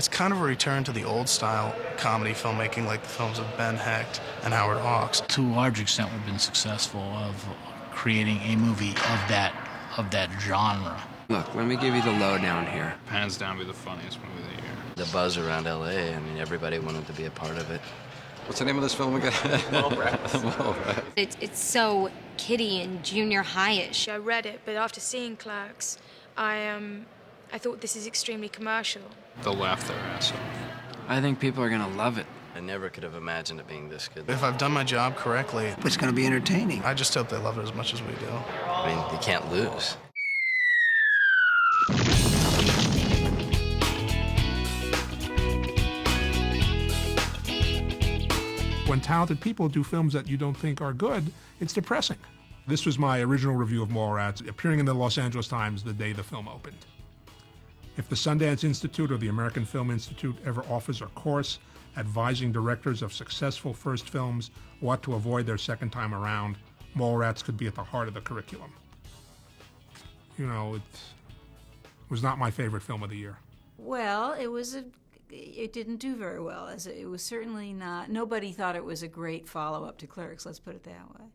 It's kind of a return to the old-style comedy filmmaking, like the films of Ben Hecht and Howard Hawks. To a large extent, we've been successful of creating a movie of that genre. Look, let me give you the lowdown here. Hands down, be the funniest movie of the year. The buzz around L.A., I mean, everybody wanted to be a part of it. What's the name of this film again? Mallrats. It's so kiddie and junior high-ish. I read it, but after seeing Clerks, I thought this is extremely commercial. They'll laugh their ass off. I think people are gonna love it. I never could have imagined it being this good. If I've done my job correctly, it's going to be entertaining. I just hope they love it as much as we do. I mean, you can't lose. When talented people do films that you don't think are good, it's depressing. This was my original review of Mallrats, appearing in the Los Angeles Times the day the film opened. If the Sundance Institute or the American Film Institute ever offers a course advising directors of successful first films what to avoid their second time around, Mallrats could be at the heart of the curriculum. You know, it was not my favorite film of the year. Well, it didn't do very well. It was certainly not, nobody thought it was a great follow-up to Clerks, let's put it that way.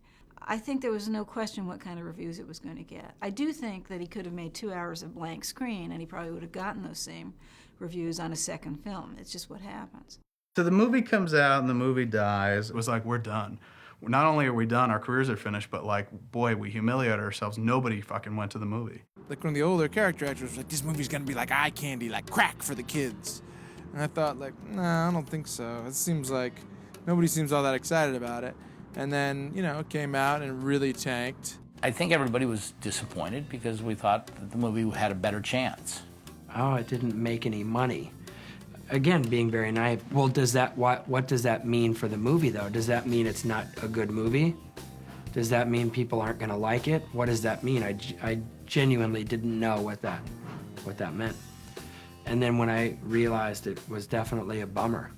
I think there was no question what kind of reviews it was going to get. I do think that he could have made 2 hours of blank screen and he probably would have gotten those same reviews on a second film. It's just what happens. So the movie comes out and the movie dies. It was like, we're done. Not only are we done, our careers are finished, but like, boy, we humiliated ourselves. Nobody fucking went to the movie. Like one of the older character actors was like, this movie's gonna be like eye candy, like crack for the kids. And I thought like, nah, I don't think so. It seems like nobody seems all that excited about it. And then, you know, it came out and really tanked. I think everybody was disappointed because we thought that the movie had a better chance. Oh, it didn't make any money. Again, being very naive. Well, what does that mean for the movie, though? Does that mean it's not a good movie? Does that mean people aren't going to like it? What does that mean? I genuinely didn't know what that meant. And then when I realized it was definitely a bummer.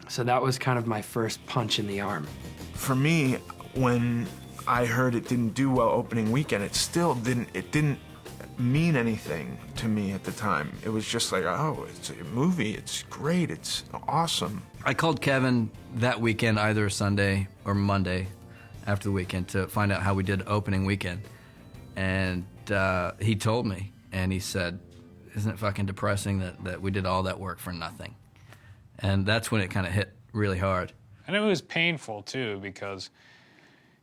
So that was kind of my first punch in the arm. For me, when I heard it didn't do well opening weekend, it didn't mean anything to me at the time. It was just like, oh, it's a movie, it's great, it's awesome. I called Kevin that weekend, either Sunday or Monday after the weekend, to find out how we did opening weekend. And he told me, and he said, isn't it fucking depressing that we did all that work for nothing? And that's when it kind of hit really hard. And it was painful, too, because,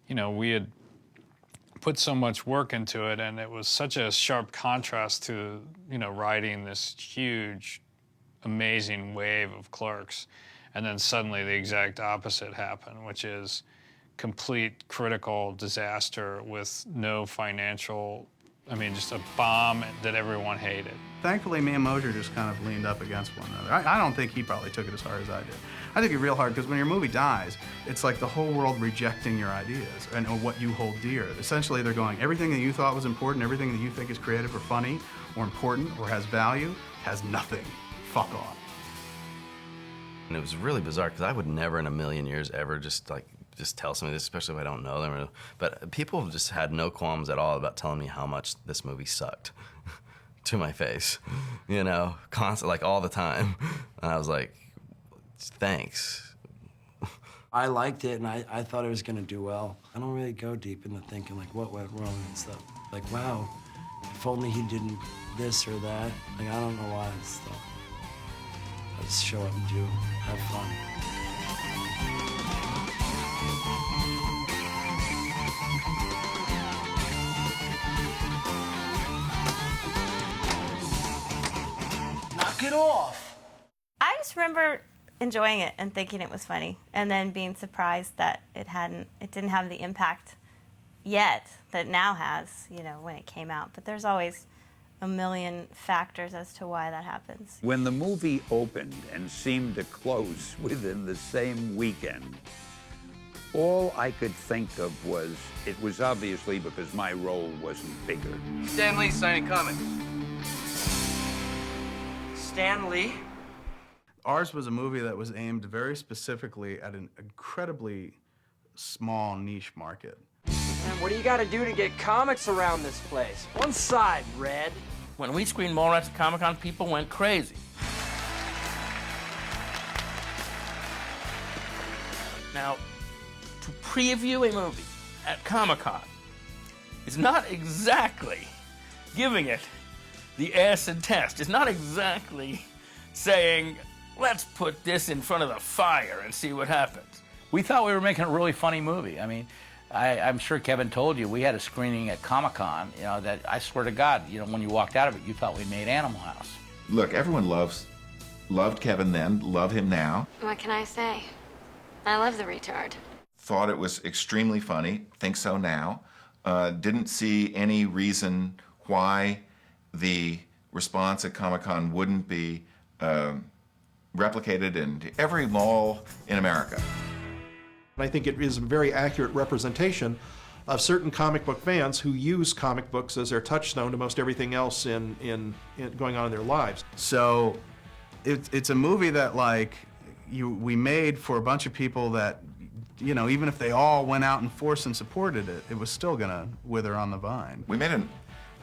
you know, we had put so much work into it, and it was such a sharp contrast to, you know, riding this huge, amazing wave of Clerks. And then suddenly the exact opposite happened, which is complete critical disaster with no financial, I mean, just a bomb that everyone hated. Thankfully, me and Mosier just kind of leaned up against one another. I don't think he probably took it as hard as I did. I think it real hard because when your movie dies, it's like the whole world rejecting your ideas and or what you hold dear. Essentially, they're going, everything that you thought was important, everything that you think is creative or funny or important or has value, has nothing. Fuck off. And it was really bizarre because I would never in a million years ever just tell somebody this, especially if I don't know them. But people just had no qualms at all about telling me how much this movie sucked to my face, you know, constantly, like all the time. And I was like, thanks. I liked it, and I thought it was going to do well. I don't really go deep into thinking, like, what went wrong and stuff. Like, wow, if only he didn't this or that. Like, I don't know why and stuff. I just show up and have fun. Knock it off! I just remember enjoying it and thinking it was funny, and then being surprised that it didn't have the impact yet that it now has, you know, when it came out. But there's always a million factors as to why that happens. When the movie opened and seemed to close within the same weekend, all I could think of was, it was obviously because my role wasn't bigger. Stan Lee signing comics. Stan Lee? Ours was a movie that was aimed very specifically at an incredibly small niche market. Man, what do you gotta do to get comics around this place? One side, Red. When we screened Mallrats at Comic-Con, people went crazy. Now, to preview a movie at Comic-Con is not exactly giving it the acid test. It's not exactly saying, let's put this in front of the fire and see what happens. We thought we were making a really funny movie. I mean, I'm sure Kevin told you, we had a screening at Comic-Con, you know, that I swear to God, you know, when you walked out of it, you thought we made Animal House. Look, everyone loved Kevin then, love him now. What can I say? I love the retard. Thought it was extremely funny, think so now. Didn't see any reason why the response at Comic-Con wouldn't be replicated in every mall in America. I think it is a very accurate representation of certain comic book fans who use comic books as their touchstone to most everything else in going on in their lives. So it's a movie that we made for a bunch of people that, you know, even if they all went out in force and supported it, it was still gonna wither on the vine. We made an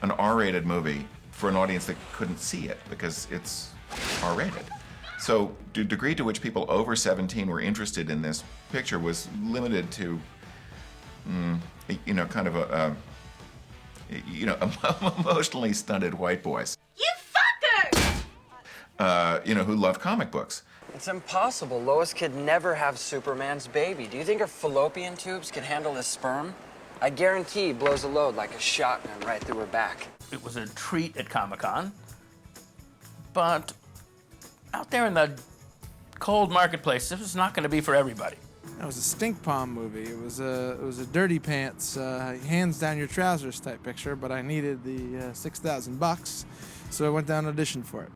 R-rated movie for an audience that couldn't see it because it's R-rated. So the degree to which people over 17 were interested in this picture was limited to, you know, kind of emotionally stunted white boys. You fucker! You know, who love comic books. It's impossible. Lois could never have Superman's baby. Do you think her fallopian tubes could handle his sperm? I guarantee he blows a load like a shotgun right through her back. It was a treat at Comic-Con, but out there in the cold marketplace, this was not going to be for everybody. It was a stink palm movie. It was a dirty pants, hands down your trousers type picture, but I needed the $6,000, so I went down and auditioned for it.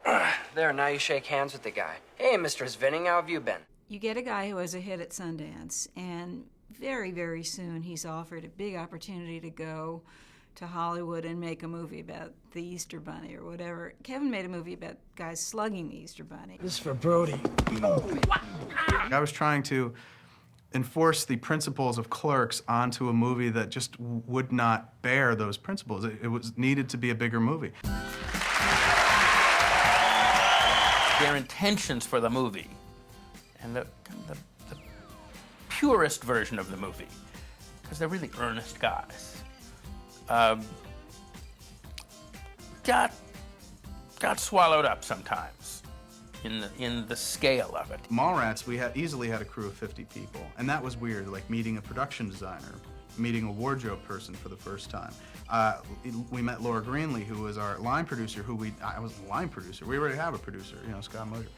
There, now you shake hands with the guy. Hey, Mr. Svinning, how have you been? You get a guy who has a hit at Sundance, and very, very soon he's offered a big opportunity to go to Hollywood and make a movie about the Easter Bunny or whatever. Kevin made a movie about guys slugging the Easter Bunny. This is for Brody. I was trying to enforce the principles of Clerks onto a movie that just would not bear those principles. It was needed to be a bigger movie. Their intentions for the movie and the purest version of the movie, because they're really earnest guys, got swallowed up sometimes in the scale of it. Mallrats, we easily had a crew of 50 people, and that was weird, like meeting a production designer, meeting a wardrobe person for the first time. We met Laura Greenlee, who was our line producer, I wasn't a line producer, we already have a producer, you know, Scott Mosier.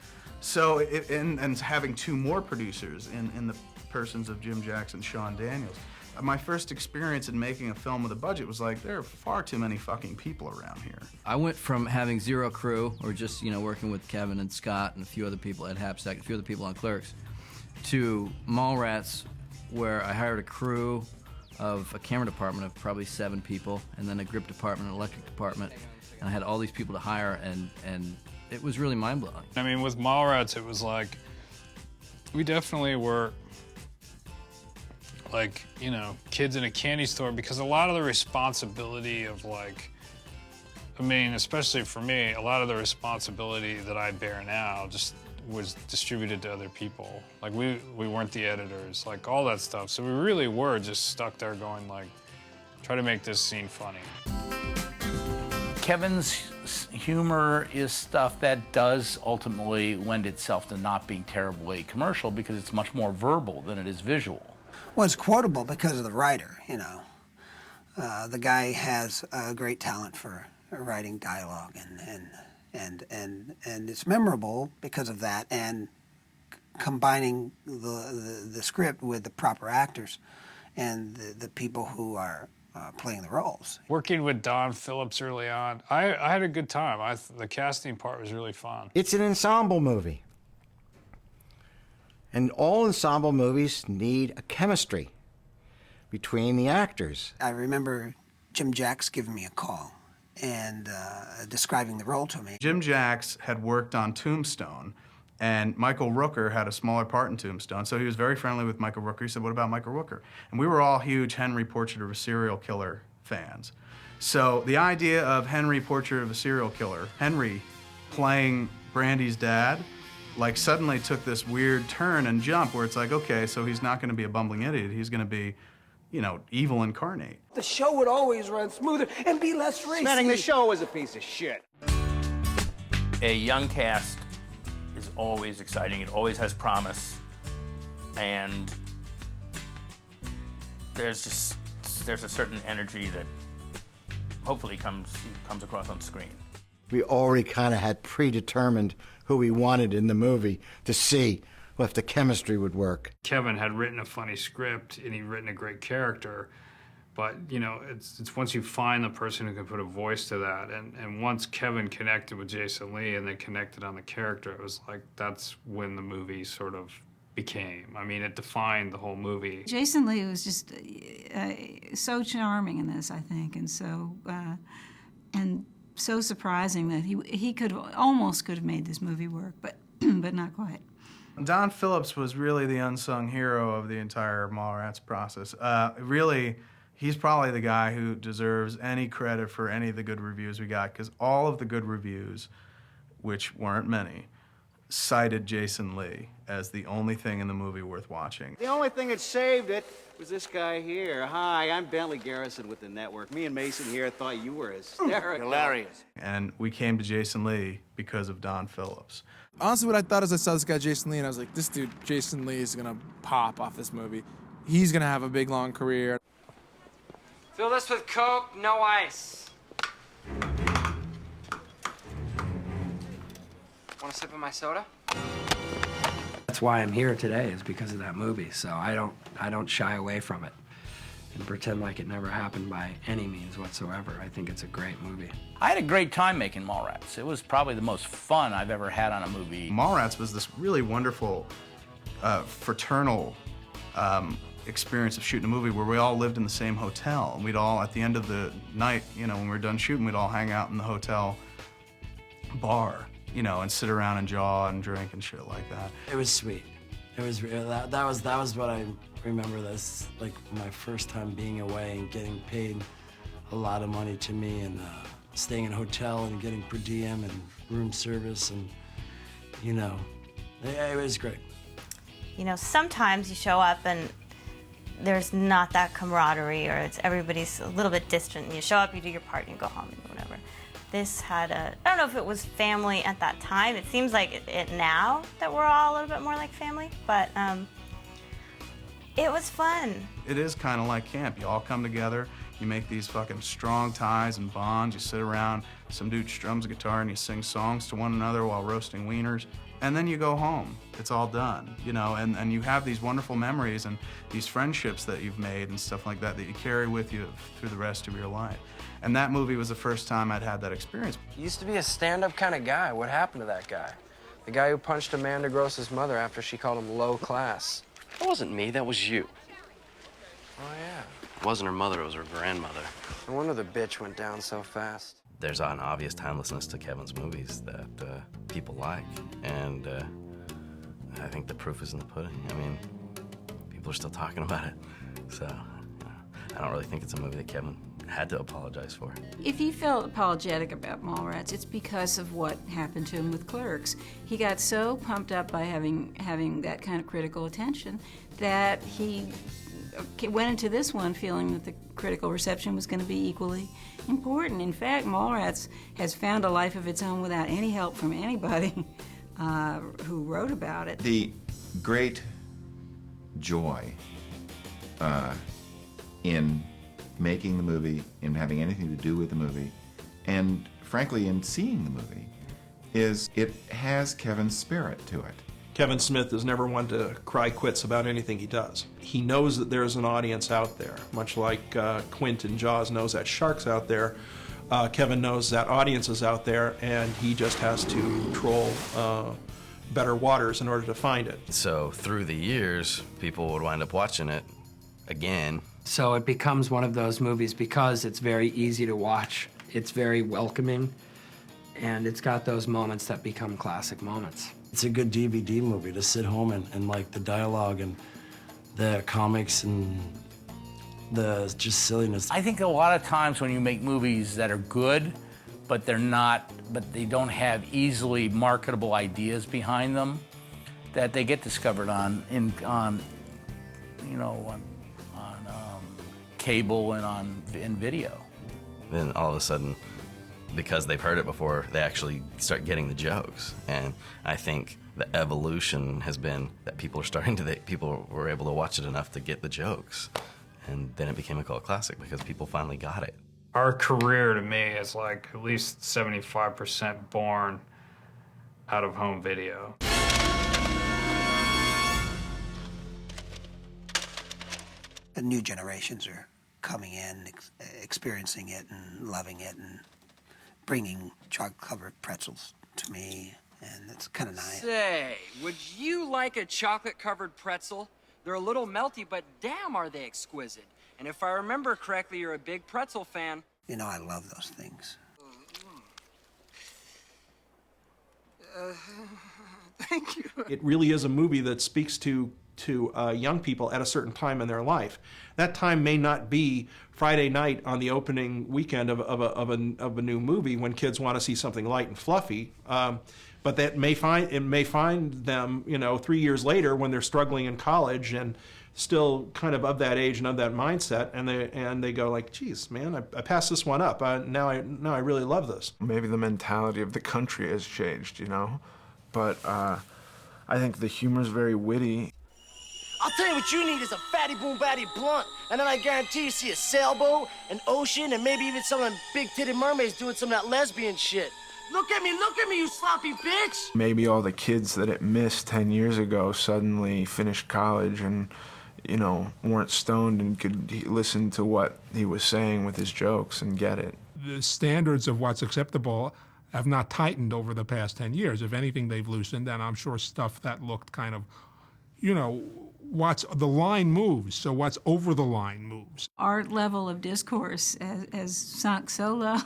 So, and having two more producers in the persons of Jim Jackson and Sean Daniels. My first experience in making a film with a budget was like, there are far too many fucking people around here. I went from having zero crew, or just, you know, working with Kevin and Scott and a few other people at Hapsack, a few other people on Clerks, to Mallrats, where I hired a crew of a camera department of probably 7 people, and then a grip department, an electric department, and I had all these people to hire, and it was really mind-blowing. I mean, with Mallrats, it was like, we definitely were like, you know, kids in a candy store, because a lot of the responsibility of, like, I mean, especially for me, a lot of the responsibility that I bear now just was distributed to other people. Like, we weren't the editors, like, all that stuff. So we really were just stuck there going, like, try to make this scene funny. Kevin's humor is stuff that does ultimately lend itself to not being terribly commercial, because it's much more verbal than it is visual. Well, it's quotable because of the writer, you know. The guy has a great talent for writing dialogue, and it's memorable because of that, and combining the script with the proper actors and the people who are playing the roles. Working with Don Phillips early on, I had a good time. The casting part was really fun. It's an ensemble movie. And all ensemble movies need a chemistry between the actors. I remember Jim Jacks giving me a call and describing the role to me. Jim Jacks had worked on Tombstone, and Michael Rooker had a smaller part in Tombstone, so he was very friendly with Michael Rooker. He said, what about Michael Rooker? And we were all huge Henry Portrait of a Serial Killer fans. So the idea of Henry Portrait of a Serial Killer, Henry playing Brandy's dad, like suddenly took this weird turn and jump where it's like, okay, so he's not going to be a bumbling idiot. He's going to be, you know, evil incarnate. The show would always run smoother and be less racy. Manning, the show was a piece of shit. A young cast is always exciting. It always has promise. And there's a certain energy that hopefully comes across on screen. We already kind of had predetermined who we wanted in the movie to see if the chemistry would work. Kevin had written a funny script and he'd written a great character, but you know, it's once you find the person who can put a voice to that, and once Kevin connected with Jason Lee and they connected on the character, it was like that's when the movie sort of became. I mean, it defined the whole movie. Jason Lee was just so charming in this, I think, and so surprising that he almost could have made this movie work, but but not quite. Don Phillips was really the unsung hero of the entire Mallrats process. Really, he's probably the guy who deserves any credit for any of the good reviews we got, because all of the good reviews, which weren't many, cited Jason Lee as the only thing in the movie worth watching. The only thing that saved it was this guy here. Hi, I'm Bentley Garrison with the network. Me and Mason here thought you were hysterical. Hilarious. And we came to Jason Lee because of Don Phillips. Honestly, what I thought as I saw this guy, Jason Lee, and I was like, this dude, Jason Lee, is gonna pop off this movie. He's gonna have a big, long career. Fill this with Coke, no ice. Want a sip of my soda? That's why I'm here today, is because of that movie. So I don't shy away from it and pretend like it never happened by any means whatsoever. I think it's a great movie. I had a great time making Mallrats. It was probably the most fun I've ever had on a movie. Mallrats was this really wonderful fraternal experience of shooting a movie where we all lived in the same hotel. And we'd all, at the end of the night, you know, when we were done shooting, we'd all hang out in the hotel bar, you know, and sit around and jaw and drink and shit like that. It was sweet. It was real. That was what I remember. This like my first time being away and getting paid a lot of money to me, and staying in a hotel and getting per diem and room service, and you know, it was great. You know, sometimes you show up and there's not that camaraderie, or everybody's a little bit distant. And you show up, you do your part, and you go home and whatever. This had I don't know if it was family at that time. It seems like it now that we're all a little bit more like family, but it was fun. It is kind of like camp. You all come together, you make these fucking strong ties and bonds, you sit around, some dude strums a guitar and you sing songs to one another while roasting wieners, and then you go home. It's all done, you know, and you have these wonderful memories and these friendships that you've made and stuff like that that you carry with you through the rest of your life. And that movie was the first time I'd had that experience. You used to be a stand-up kind of guy. What happened to that guy? The guy who punched Amanda Gross's mother after she called him low class. That wasn't me, that was you. Oh, yeah. It wasn't her mother, it was her grandmother. No wonder the bitch went down so fast. There's an obvious timelessness to Kevin's movies that people like, and I think the proof is in the pudding. I mean, people are still talking about it, so I don't really think it's a movie that Kevin had to apologize for. If he felt apologetic about Mallrats, it's because of what happened to him with Clerks. He got so pumped up by having that kind of critical attention that he went into this one feeling that the critical reception was going to be equally important. In fact, Mallrats has found a life of its own without any help from anybody who wrote about it. The great joy in making the movie, in having anything to do with the movie, and frankly in seeing the movie, is it has Kevin's spirit to it. Kevin Smith is never one to cry quits about anything he does. He knows that there's an audience out there, much like Quint in Jaws knows that shark's out there. Kevin knows that audience is out there, and he just has to troll better waters in order to find it. So through the years, people would wind up watching it again. So it becomes one of those movies because it's very easy to watch, it's very welcoming, and it's got those moments that become classic moments. It's a good DVD movie to sit home and like the dialogue and the comics and the just silliness. I think a lot of times when you make movies that are good, but they're not, but they don't have easily marketable ideas behind them that they get discovered on cable and in video. Then all of a sudden, because they've heard it before, they actually start getting the jokes. And I think the evolution has been that people were able to watch it enough to get the jokes. And then it became a cult classic because people finally got it. Our career, to me, is like at least 75% born out of home video. The new generations are coming in, experiencing it and loving it and bringing chocolate-covered pretzels to me, and it's kind of nice. Say, would you like a chocolate-covered pretzel? They're a little melty, but damn are they exquisite. And if I remember correctly, you're a big pretzel fan. You know, I love those things. Thank you. It really is a movie that speaks to young people at a certain time in their life. That time may not be Friday night on the opening weekend of a new movie when kids want to see something light and fluffy, but that may find them 3 years later when they're struggling in college and still kind of that age and of that mindset, and they go like, geez, man, I passed this one up. Now I really love this. Maybe the mentality of the country has changed, but I think the humor's very witty. I'll tell you what you need is a fatty boom batty blunt, and then I guarantee you see a sailboat, an ocean, and maybe even some of them big-titted mermaids doing some of that lesbian shit. Look at me, you sloppy bitch! Maybe all the kids that it missed 10 years ago suddenly finished college and, weren't stoned and could listen to what he was saying with his jokes and get it. The standards of what's acceptable have not tightened over the past 10 years. If anything, they've loosened, and I'm sure stuff that looked kind of, what's the line moves, so what's over the line moves. Our level of discourse has sunk so low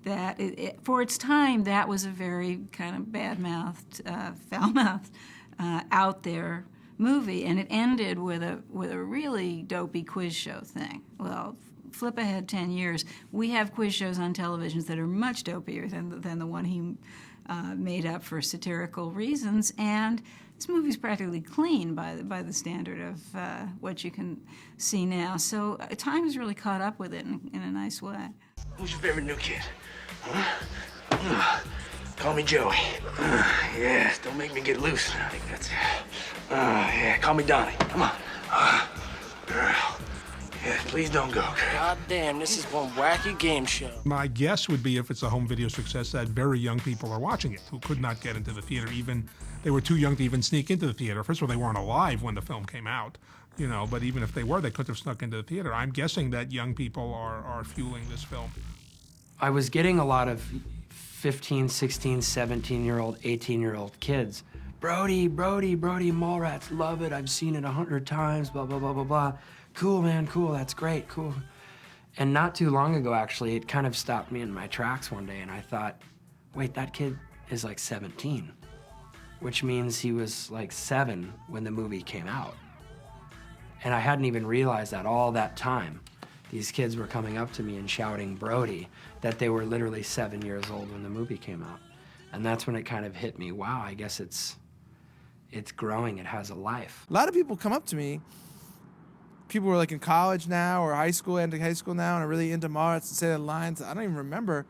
that for its time, that was a very kind of bad-mouthed, foul-mouthed, out there movie, and it ended with a really dopey quiz show thing. Well, flip ahead 10 years, we have quiz shows on televisions that are much dopier than the one he made up for satirical reasons, and this movie's practically clean by the standard of what you can see now. So time has really caught up with it in a nice way. Who's your favorite new kid? Huh? Call me Joey. Yes, don't make me get loose. I think that's it. Yeah, call me Donnie. Come on. Girl. Yeah, please don't go, girl. God damn, this is one wacky game show. My guess would be if it's a home video success that very young people are watching it who could not get into the theater. Even they were too young to even sneak into the theater. First of all, they weren't alive when the film came out, but even if they were, they couldn't have snuck into the theater. I'm guessing that young people are fueling this film. I was getting a lot of 15, 16, 17-year-old, 18-year-old kids. Brody, Mallrats, love it. I've seen it 100 times, blah, blah, blah, blah, blah. Cool, man, cool, that's great, cool. And not too long ago, actually, it kind of stopped me in my tracks one day, and I thought, wait, that kid is like 17, which means he was like 7 when the movie came out. And I hadn't even realized that all that time. These kids were coming up to me and shouting Brody, that they were literally 7 years old when the movie came out. And that's when it kind of hit me, wow, I guess it's growing, it has a life. A lot of people come up to me, people who are like in college now or high school, ending high school now, and are really into Mallrats and say the lines I don't even remember.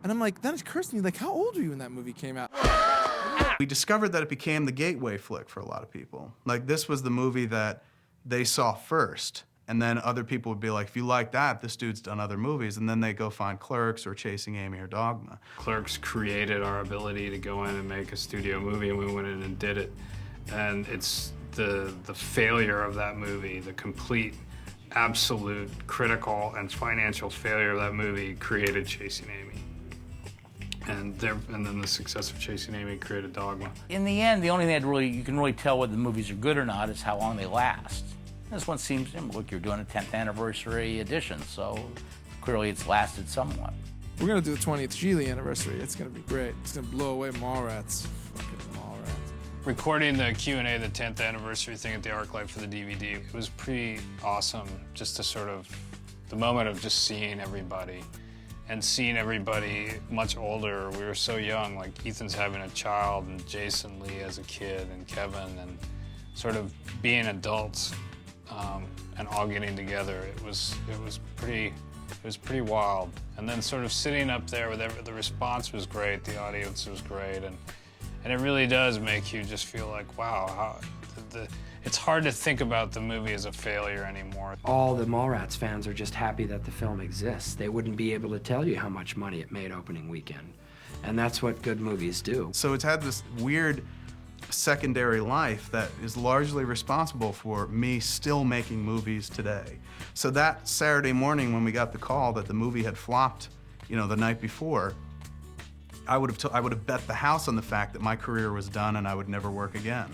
And I'm like, then it occurs to me, like, how old were you when that movie came out? We discovered that it became the gateway flick for a lot of people. Like, this was the movie that they saw first. And then other people would be like, if you like that, this dude's done other movies. And then they go find Clerks or Chasing Amy or Dogma. Clerks created our ability to go in and make a studio movie, and we went in and did it. And it's the failure of that movie, the complete, absolute, critical, and financial failure of that movie created Chasing Amy. And then the success of Chasing Amy created Dogma. In the end, the only thing that you can really tell whether the movies are good or not is how long they last. This one seems, look, you're doing a 10th anniversary edition, so clearly it's lasted somewhat. We're gonna do the 20th Geely anniversary. It's gonna be great. It's gonna blow away Mallrats. Fucking Mallrats. Recording the Q&A, the 10th anniversary thing at the ArcLight for the DVD, it was pretty awesome just to sort of, the moment of just seeing everybody and seeing everybody much older. We were so young, like Ethan's having a child and Jason Lee as a kid and Kevin, and sort of being adults and all getting together. It was pretty wild. And then sort of sitting up there with the response was great, the audience was great, and it really does make you just feel like, wow, it's hard to think about the movie as a failure anymore. All the Mallrats fans are just happy that the film exists. They wouldn't be able to tell you how much money it made opening weekend. And that's what good movies do. So it's had this weird secondary life that is largely responsible for me still making movies today. So that Saturday morning when we got the call that the movie had flopped, the night before, I would have bet the house on the fact that my career was done and I would never work again.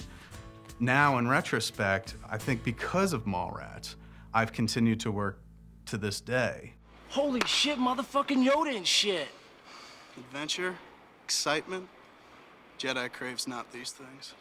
Now, in retrospect, I think because of Mallrats, I've continued to work to this day. Holy shit, motherfucking Yoda and shit. Adventure, excitement, Jedi craves not these things.